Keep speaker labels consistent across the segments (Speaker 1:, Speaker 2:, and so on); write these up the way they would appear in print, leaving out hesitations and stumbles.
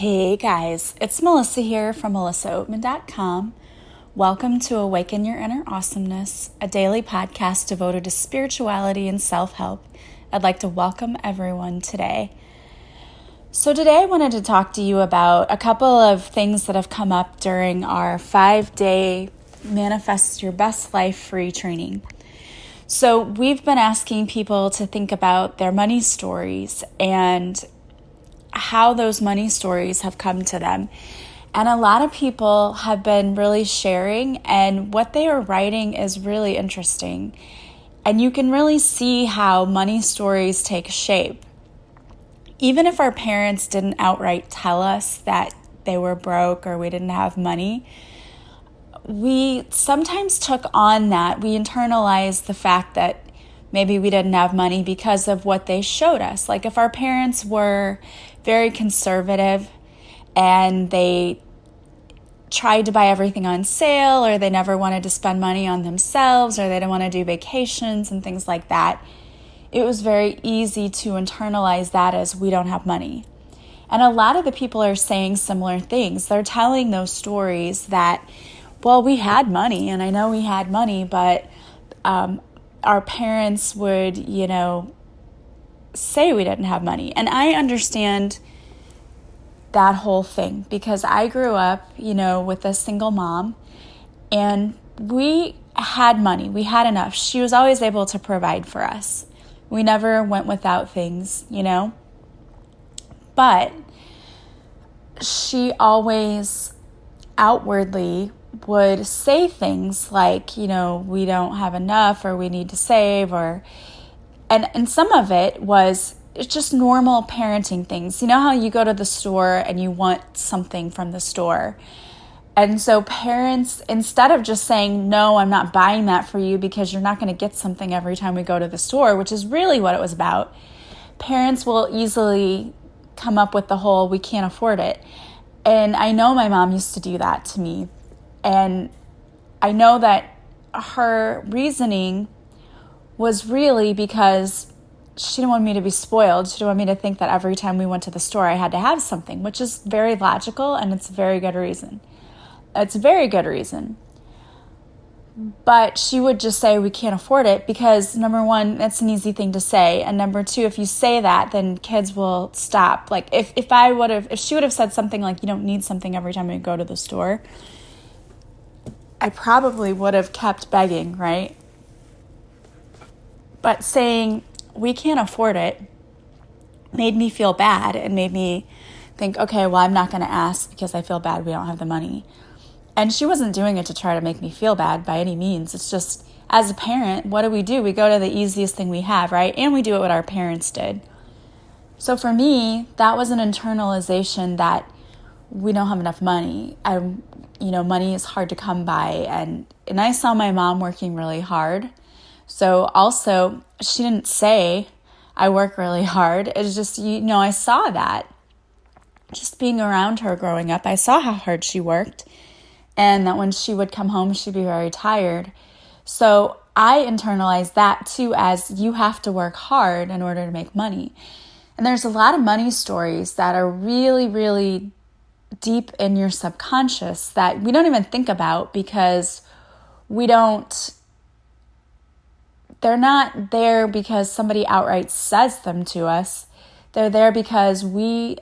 Speaker 1: Hey guys, it's Melissa here from melissaoatman.com. Welcome to Awaken Your Inner Awesomeness, a daily podcast devoted to spirituality and self-help. I'd like to welcome everyone today. So today I wanted to talk to you about a couple of things that have come up during our 5-day Manifest Your Best Life free training. So we've been asking people to think about their money stories and how those money stories have come to them. And a lot of people have been really sharing, and what they are writing is really interesting. And you can really see how money stories take shape. Even if our parents didn't outright tell us that they were broke or we didn't have money, we sometimes took on that. We internalized the fact that maybe we didn't have money because of what they showed us. Like if our parents were very conservative and they tried to buy everything on sale, or they never wanted to spend money on themselves, or they didn't want to do vacations and things like that, it was very easy to internalize that as we don't have money. And a lot of the people are saying similar things. They're telling those stories that, well, we had money, and I know we had money, but our parents would, say we didn't have money. And I understand that whole thing because I grew up, with a single mom, and we had money. We had enough. She was always able to provide for us. We never went without things, But she always outwardly would say things like, we don't have enough, or we need to save, and some of it was just normal parenting things. You know how you go to the store and you want something from the store? And so parents, instead of just saying, no, I'm not buying that for you because you're not going to get something every time we go to the store, which is really what it was about, parents will easily come up with the whole, we can't afford it. And I know my mom used to do that to me. And I know that her reasoning was really because she didn't want me to be spoiled. She didn't want me to think that every time we went to the store I had to have something, which is very logical, and it's a very good reason. It's a very good reason. But she would just say we can't afford it because, number one, that's an easy thing to say. And number two, if you say that, then kids will stop. Like if she would have said something like, you don't need something every time we go to the store, I probably would have kept begging, right? But saying we can't afford it made me feel bad and made me think, okay, well, I'm not going to ask because I feel bad we don't have the money. And she wasn't doing it to try to make me feel bad by any means. It's just, as a parent, what do? We go to the easiest thing we have, right? And we do it what our parents did. So for me, that was an internalization that we don't have enough money. Money is hard to come by. And I saw my mom working really hard. So also, she didn't say, I work really hard. It's just, I saw that. Just being around her growing up, I saw how hard she worked. And that when she would come home, she'd be very tired. So I internalized that too, as you have to work hard in order to make money. And there's a lot of money stories that are really, really deep in your subconscious that we don't even think about because they're not there because somebody outright says them to us. They're there because we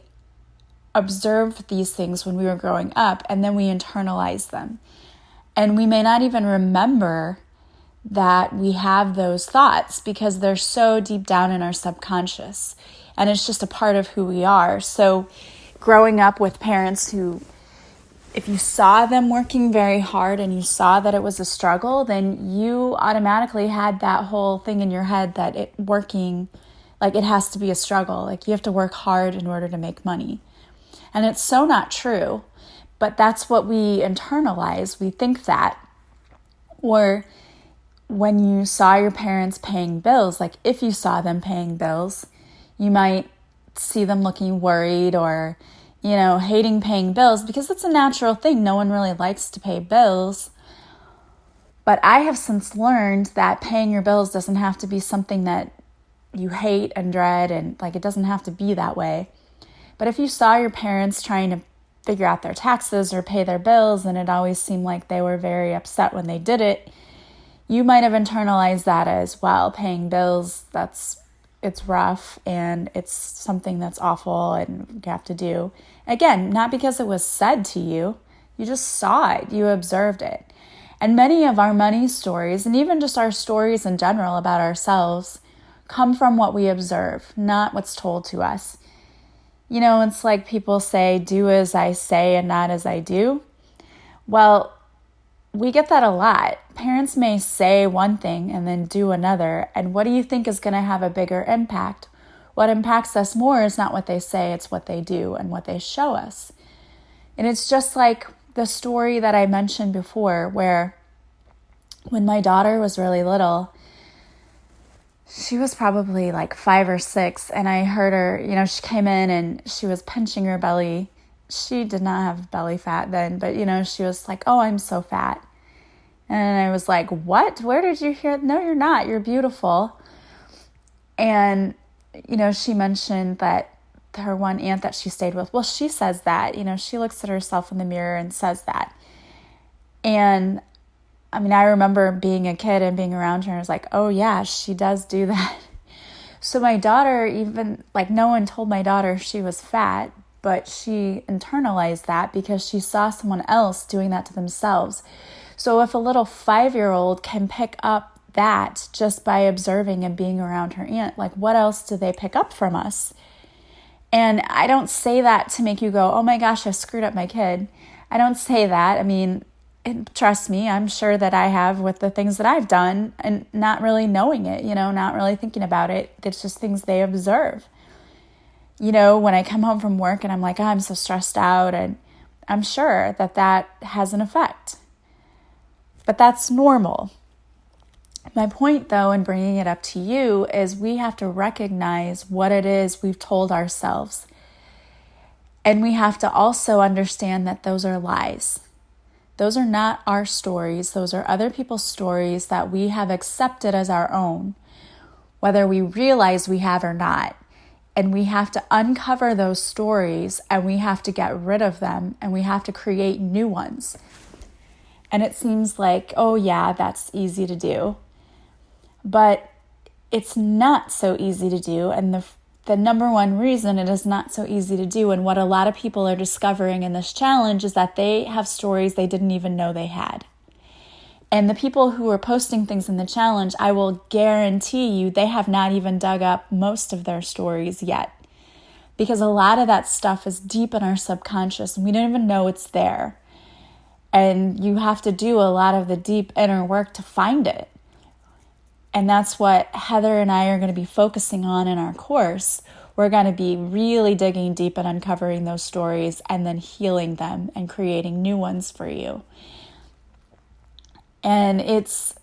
Speaker 1: observed these things when we were growing up, and then we internalize them. And we may not even remember that we have those thoughts because they're so deep down in our subconscious. And it's just a part of who we are. So growing up with parents who, if you saw them working very hard and you saw that it was a struggle, then you automatically had that whole thing in your head that it has to be a struggle. Like you have to work hard in order to make money. And it's so not true, but that's what we internalize. We think that. Or when you saw your parents paying bills, like if you saw them paying bills, you might see them looking worried or, hating paying bills because it's a natural thing. No one really likes to pay bills. But I have since learned that paying your bills doesn't have to be something that you hate and dread, and it doesn't have to be that way. But if you saw your parents trying to figure out their taxes or pay their bills, and it always seemed like they were very upset when they did it, you might have internalized that as, well, paying bills, it's rough and it's something that's awful and you have to do. Again, not because it was said to you, you just saw it, you observed it. And many of our money stories, and even just our stories in general about ourselves, come from what we observe, not what's told to us. You know, it's like people say, do as I say and not as I do. Well, we get that a lot. Parents may say one thing and then do another. And what do you think is going to have a bigger impact? What impacts us more is not what they say, it's what they do and what they show us. And it's just like the story that I mentioned before, where when my daughter was really little, she was probably like 5 or 6, and I heard her, you know, she came in and she was pinching her belly. She did not have belly fat then, but, you know, she was like, oh, I'm so fat. And I was like, what? Where did you hear? No, you're not. You're beautiful. And, you know, she mentioned that her one aunt that she stayed with, well, she says that, you know, she looks at herself in the mirror and says that. And I mean, I remember being a kid and being around her and I was like, oh yeah, she does do that. So my daughter, even like, no one told my daughter she was fat, but she internalized that because she saw someone else doing that to themselves. So if a little 5-year-old can pick up that just by observing and being around her aunt, like what else do they pick up from us? And I don't say that to make you go, oh my gosh, I screwed up my kid. I don't say that. I mean, trust me, I'm sure that I have with the things that I've done and not really knowing it, you know, not really thinking about it. It's just things they observe. You know, when I come home from work and I'm like, oh, I'm so stressed out, and I'm sure that that has an effect. But that's normal. My point, though, in bringing it up to you is we have to recognize what it is we've told ourselves. And we have to also understand that those are lies. Those are not our stories. Those are other people's stories that we have accepted as our own, whether we realize we have or not. And we have to uncover those stories, and we have to get rid of them, and we have to create new ones. And it seems like, oh yeah, that's easy to do. But it's not so easy to do. And the number one reason it is not so easy to do, and what a lot of people are discovering in this challenge, is that they have stories they didn't even know they had. And the people who are posting things in the challenge, I will guarantee you, they have not even dug up most of their stories yet. Because a lot of that stuff is deep in our subconscious, and we don't even know it's there. And you have to do a lot of the deep inner work to find it. And that's what Heather and I are going to be focusing on in our course. We're going to be really digging deep and uncovering those stories and then healing them and creating new ones for you. And it's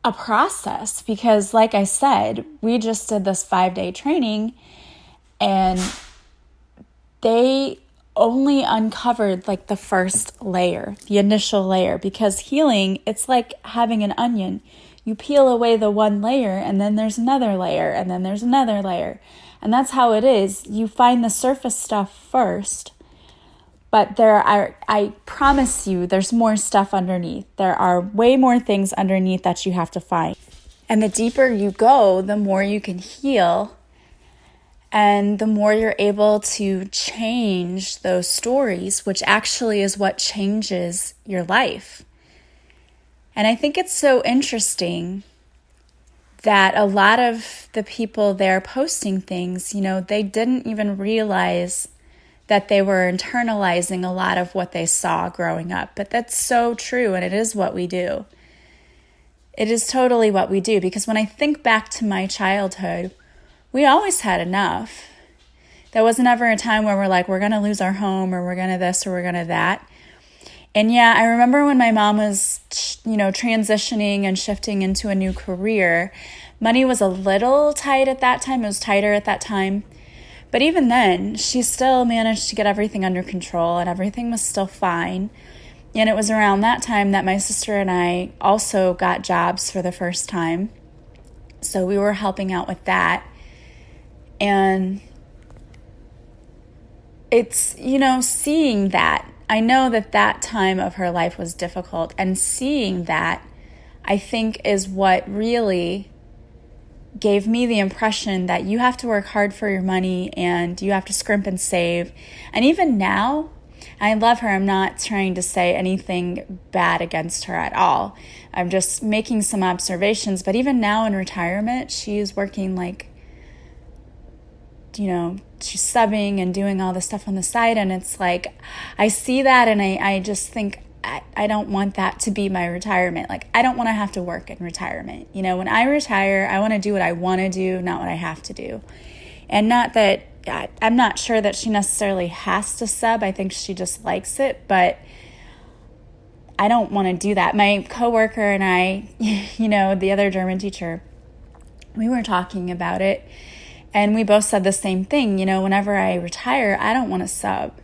Speaker 1: a process because, like I said, we just did this 5-day training and they only uncovered like the first layer, the initial layer, because healing, it's like having an onion. You peel away the one layer and then there's another layer and then there's another layer. And that's how it is. You find the surface stuff first, but I promise you, there's more stuff underneath. There are way more things underneath that you have to find. And the deeper you go, the more you can heal and the more you're able to change those stories, which actually is what changes your life. And I think it's so interesting that a lot of the people there posting things, you know, they didn't even realize that they were internalizing a lot of what they saw growing up. But that's so true, and it is what we do. It is totally what we do, because when I think back to my childhood, we always had enough. There wasn't ever a time where we're like, we're going to lose our home, or we're going to this, or we're going to that. And yeah, I remember when my mom was, you know, transitioning and shifting into a new career, money was a little tight at that time. It was tighter at that time. But even then, she still managed to get everything under control and everything was still fine. And it was around that time that my sister and I also got jobs for the first time. So we were helping out with that. And it's, seeing that. I know that time of her life was difficult, and seeing that, I think, is what really gave me the impression that you have to work hard for your money and you have to scrimp and save. And even now, I love her. I'm not trying to say anything bad against her at all. I'm just making some observations. But even now in retirement, she's working she's subbing and doing all this stuff on the side. And it's like, I see that and I just think, I don't want that to be my retirement. Like, I don't want to have to work in retirement. When I retire, I want to do what I want to do, not what I have to do. And not that, I'm not sure that she necessarily has to sub. I think she just likes it, but I don't want to do that. My coworker and I, the other German teacher, we were talking about it, and we both said the same thing. Whenever I retire, I don't want to sub.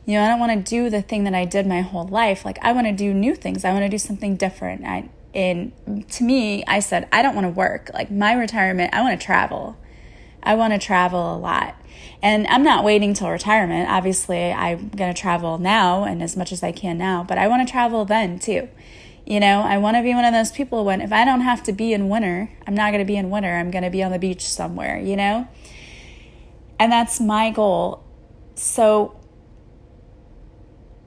Speaker 1: I don't want to do the thing that I did my whole life. Like, I want to do new things. I want to do something different. And to me, I said, I don't want to work. Like, my retirement, I want to travel. I want to travel a lot. And I'm not waiting till retirement. Obviously, I'm going to travel now and as much as I can now. But I want to travel then, too. I want to be one of those people when, if I don't have to be in winter, I'm not going to be in winter. I'm going to be on the beach somewhere, And that's my goal. So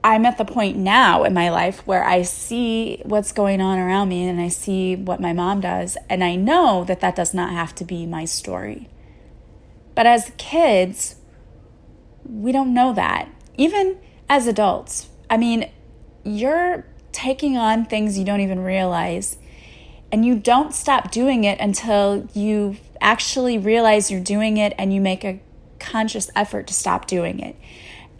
Speaker 1: I'm at the point now in my life where I see what's going on around me and I see what my mom does, and I know that does not have to be my story. But as kids, we don't know that. Even as adults, you're taking on things you don't even realize, and you don't stop doing it until you actually realize you're doing it and you make a conscious effort to stop doing it.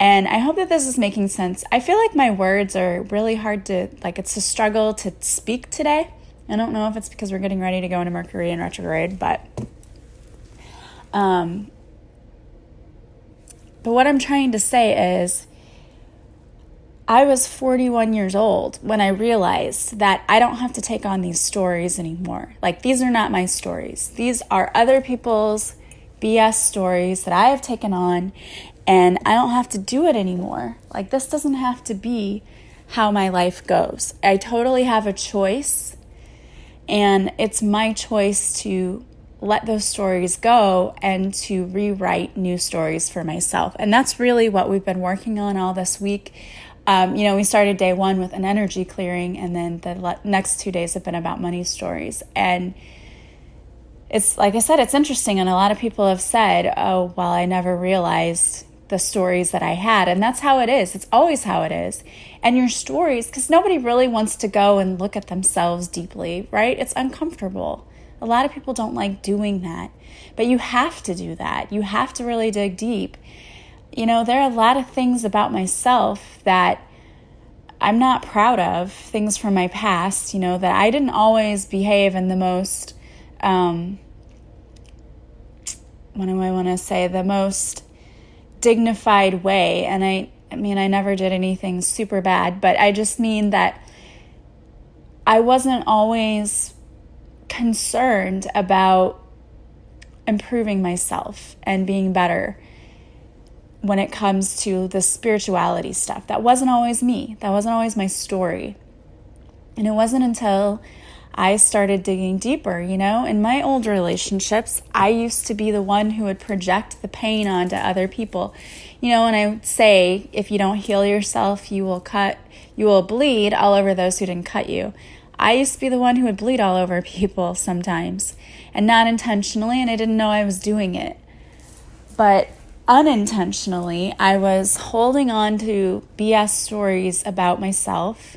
Speaker 1: And I hope that this is making sense. I feel like my words are really hard to, it's a struggle to speak today. I don't know if it's because we're getting ready to go into Mercury in retrograde, but what I'm trying to say is, I was 41 years old when I realized that I don't have to take on these stories anymore. Like, these are not my stories. These are other people's BS stories that I have taken on, and I don't have to do it anymore. Like, this doesn't have to be how my life goes. I totally have a choice, and it's my choice to let those stories go and to rewrite new stories for myself. And that's really what we've been working on all this week. We started day one with an energy clearing, and then the next 2 days have been about money stories. And it's, like I said, it's interesting. And a lot of people have said, oh, well, I never realized the stories that I had. And that's how it is. It's always how it is. And your stories, because nobody really wants to go and look at themselves deeply, right? It's uncomfortable. A lot of people don't like doing that. But you have to do that. You have to really dig deep. There are a lot of things about myself that I'm not proud of, things from my past, that I didn't always behave in the most, the most dignified way. And I never did anything super bad, but I just mean that I wasn't always concerned about improving myself and being better when it comes to the spirituality stuff. That wasn't always me. That wasn't always my story. And it wasn't until I started digging deeper, In my old relationships, I used to be the one who would project the pain onto other people. And I would say, if you don't heal yourself, you will bleed all over those who didn't cut you. I used to be the one who would bleed all over people sometimes, and not intentionally, and I didn't know I was doing it. But unintentionally, I was holding on to BS stories about myself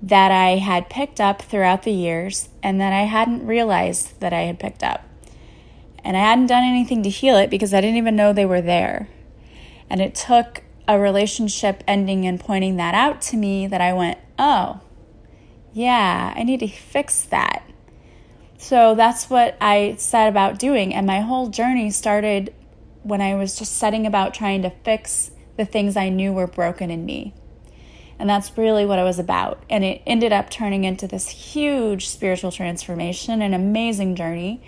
Speaker 1: that I had picked up throughout the years and that I hadn't realized that I had picked up. And I hadn't done anything to heal it because I didn't even know they were there. And it took a relationship ending and pointing that out to me that I went, oh, yeah, I need to fix that. So that's what I set about doing. And my whole journey started when I was just setting about trying to fix the things I knew were broken in me. And that's really what it was about. And it ended up turning into this huge spiritual transformation, an amazing journey.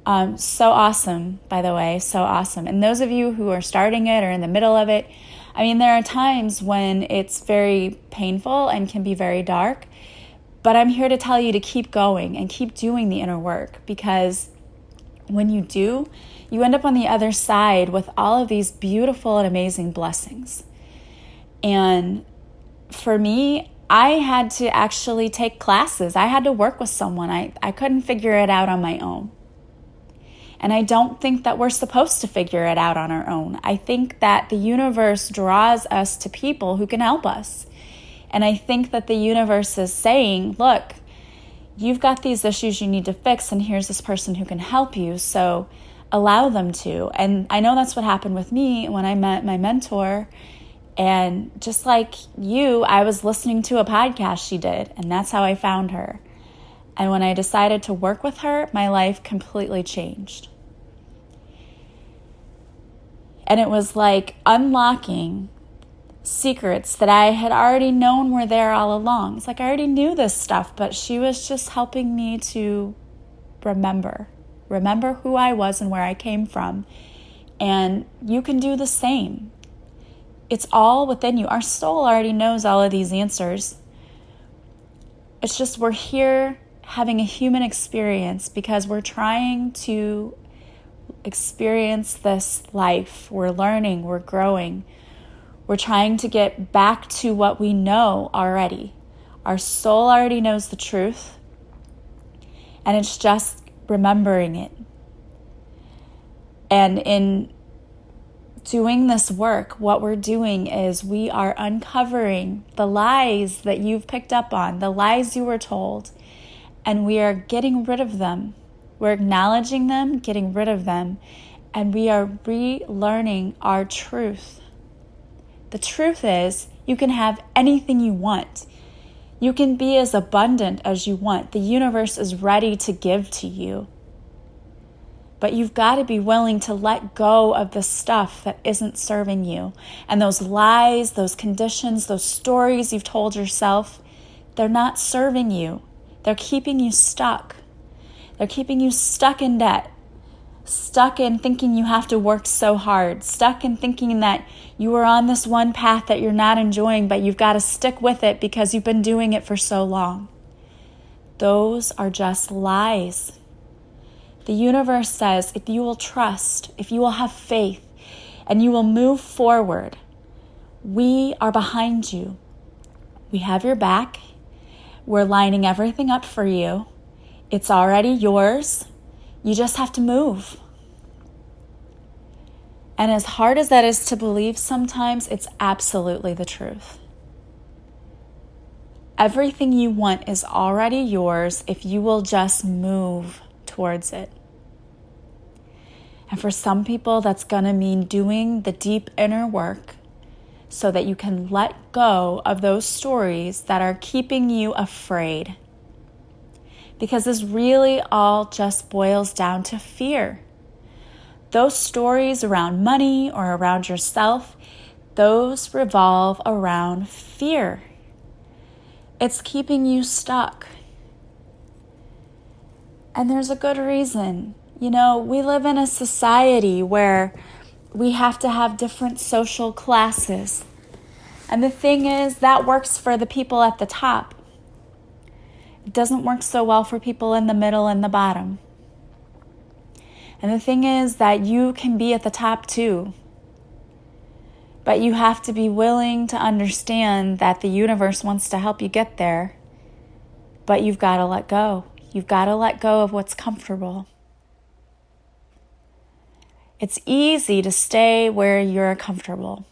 Speaker 1: So awesome, by the way, so awesome. And those of you who are starting it or in the middle of it, I mean, there are times when it's very painful and can be very dark, but I'm here to tell you to keep going and keep doing the inner work, because when you do, you end up on the other side with all of these beautiful and amazing blessings. And for me, I had to actually take classes. I had to work with someone. I couldn't figure it out on my own. And I don't think that we're supposed to figure it out on our own. I think that the universe draws us to people who can help us. And I think that the universe is saying, look, you've got these issues you need to fix, and here's this person who can help you, so allow them to. And I know that's what happened with me when I met my mentor. And just like you, I was listening to a podcast she did, and that's how I found her. And when I decided to work with her, my life completely changed. And it was like unlocking secrets that I had already known were there all along. It's like I already knew this stuff, but she was just helping me to remember who I was and where I came from. And you can do the same. It's all within you. Our soul already knows all of these answers. It's just we're here having a human experience because we're trying to experience this life. We're learning, we're growing. We're trying to get back to what we know already. Our soul already knows the truth, and it's just remembering it. And in doing this work, what we're doing is we are uncovering the lies that you've picked up on, the lies you were told, and we are getting rid of them. We're acknowledging them, getting rid of them, and we are relearning our truth. The truth is, you can have anything you want. You can be as abundant as you want. The universe is ready to give to you. But you've got to be willing to let go of the stuff that isn't serving you. And those lies, those conditions, those stories you've told yourself, they're not serving you. They're keeping you stuck. They're keeping you stuck in debt. Stuck in thinking you have to work so hard, stuck in thinking that you are on this one path that you're not enjoying, but you've got to stick with it because you've been doing it for so long. Those are just lies. The universe says if you will trust, if you will have faith, and you will move forward, we are behind you. We have your back. We're lining everything up for you. It's already yours. You just have to move. And as hard as that is to believe sometimes, it's absolutely the truth. Everything you want is already yours if you will just move towards it. And for some people, that's going to mean doing the deep inner work so that you can let go of those stories that are keeping you afraid. Because this really all just boils down to fear. Those stories around money or around yourself, those revolve around fear. It's keeping you stuck. And there's a good reason. You know, we live in a society where we have to have different social classes. And the thing is, that works for the people at the top. It doesn't work so well for people in the middle and the bottom. And the thing is that you can be at the top too. But you have to be willing to understand that the universe wants to help you get there. But you've got to let go. You've got to let go of what's comfortable. It's easy to stay where you're comfortable.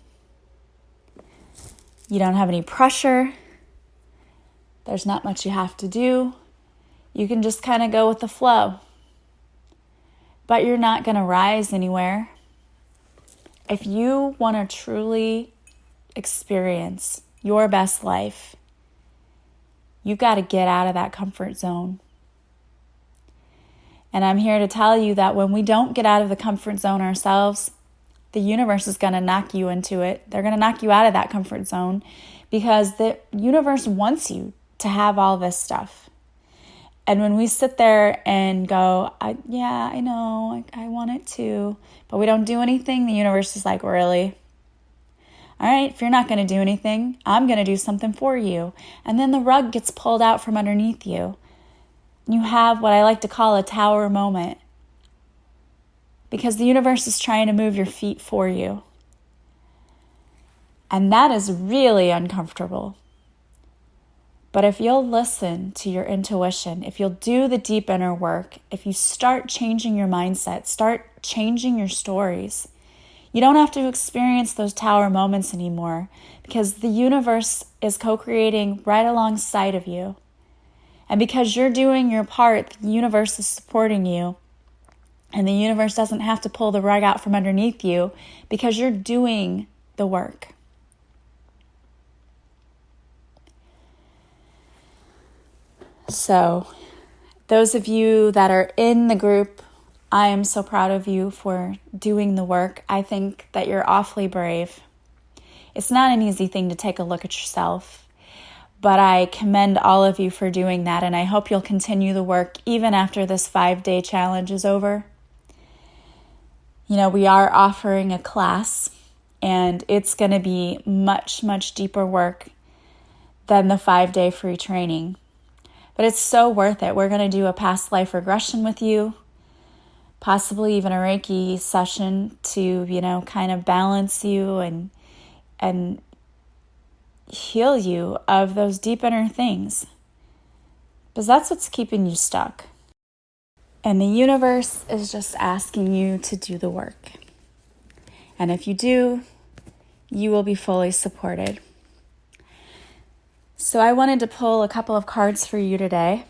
Speaker 1: You don't have any pressure. There's not much you have to do. You can just kind of go with the flow. But you're not going to rise anywhere. If you want to truly experience your best life, you've got to get out of that comfort zone. And I'm here to tell you that when we don't get out of the comfort zone ourselves, the universe is going to knock you into it. They're going to knock you out of that comfort zone because the universe wants you to have all this stuff. And when we sit there and go, I know, I want it too, but we don't do anything, the universe is like, really? All right, if you're not going to do anything, I'm going to do something for you. And then the rug gets pulled out from underneath you. You have what I like to call a tower moment, because the universe is trying to move your feet for you. And that is really uncomfortable. But if you'll listen to your intuition, if you'll do the deep inner work, if you start changing your mindset, start changing your stories, you don't have to experience those tower moments anymore, because the universe is co-creating right alongside of you. And because you're doing your part, the universe is supporting you. And the universe doesn't have to pull the rug out from underneath you, because you're doing the work. So, those of you that are in the group, I am so proud of you for doing the work. I think that you're awfully brave. It's not an easy thing to take a look at yourself, but I commend all of you for doing that, and I hope you'll continue the work even after this 5-day challenge is over. You know, we are offering a class, and it's going to be much, much deeper work than the 5-day free training. But it's so worth it. We're going to do a past life regression with you, possibly even a Reiki session to, kind of balance you and heal you of those deep inner things. Because that's what's keeping you stuck. And the universe is just asking you to do the work. And if you do, you will be fully supported. So I wanted to pull a couple of cards for you today.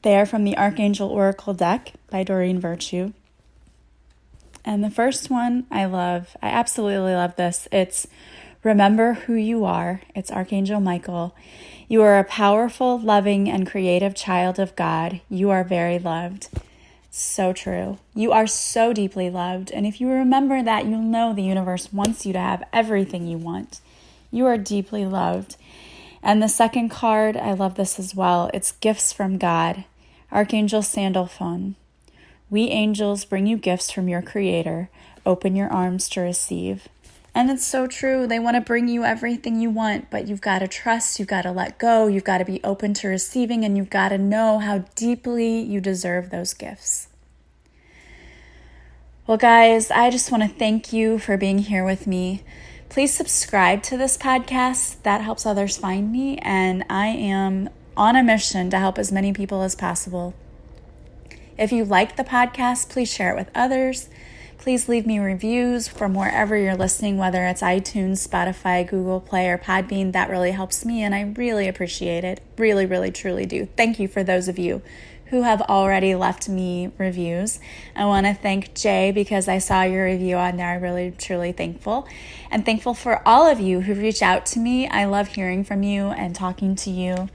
Speaker 1: They are from the Archangel Oracle deck by Doreen Virtue. And the first one I love. I absolutely love this. It's Remember Who You Are. It's Archangel Michael. You are a powerful, loving, and creative child of God. You are very loved. So true. You are so deeply loved. And if you remember that, you'll know the universe wants you to have everything you want. You are deeply loved. And the second card, I love this as well. It's Gifts from God. Archangel Sandalphon. We angels bring you gifts from your Creator. Open your arms to receive. And it's so true. They want to bring you everything you want, but you've got to trust, you've got to let go, you've got to be open to receiving, and you've got to know how deeply you deserve those gifts. Well, guys, I just want to thank you for being here with me. Please subscribe to this podcast. That helps others find me, and I am on a mission to help as many people as possible. If you like the podcast, please share it with others. Please leave me reviews from wherever you're listening, whether it's iTunes, Spotify, Google Play, or Podbean. That really helps me, and I really appreciate it. Really, really, truly do. Thank you for those of you who have already left me reviews. I want to thank Jay because I saw your review on there. I'm really, truly thankful. And thankful for all of you who reach out to me. I love hearing from you and talking to you.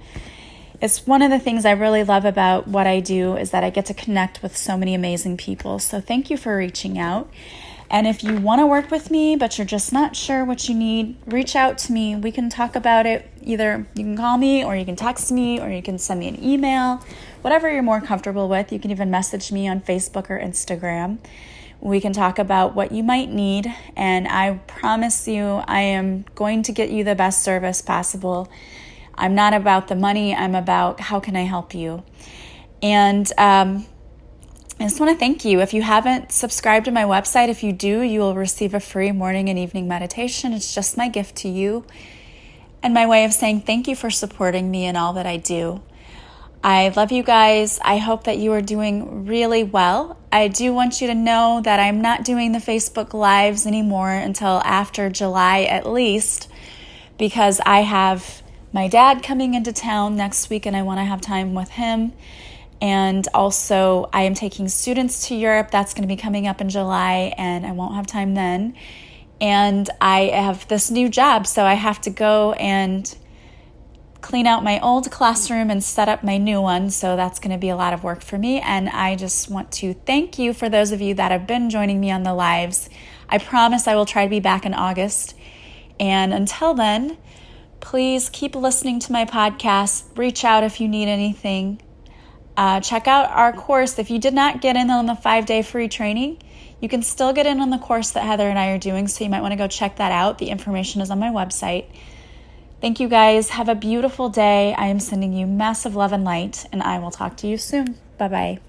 Speaker 1: It's one of the things I really love about what I do is that I get to connect with so many amazing people. So thank you for reaching out. And if you want to work with me, but you're just not sure what you need, reach out to me. We can talk about it. Either you can call me or you can text me or you can send me an email, whatever you're more comfortable with. You can even message me on Facebook or Instagram. We can talk about what you might need. And I promise you, I am going to get you the best service possible. I'm not about the money. I'm about how can I help you. And I just want to thank you. If you haven't subscribed to my website, if you do, you will receive a free morning and evening meditation. It's just my gift to you and my way of saying thank you for supporting me in all that I do. I love you guys. I hope that you are doing really well. I do want you to know that I'm not doing the Facebook Lives anymore until after July at least, because I have my dad coming into town next week and I want to have time with him. And also I am taking students to Europe. That's going to be coming up in July and I won't have time then. And I have this new job, so I have to go and clean out my old classroom and set up my new one. So that's going to be a lot of work for me. And I just want to thank you for those of you that have been joining me on the lives. I promise I will try to be back in August. And until then, please keep listening to my podcast. Reach out if you need anything. Check out our course. If you did not get in on the 5-day free training, you can still get in on the course that Heather and I are doing, so you might want to go check that out. The information is on my website. Thank you guys. Have a beautiful day. I am sending you massive love and light, and I will talk to you soon. Bye-bye.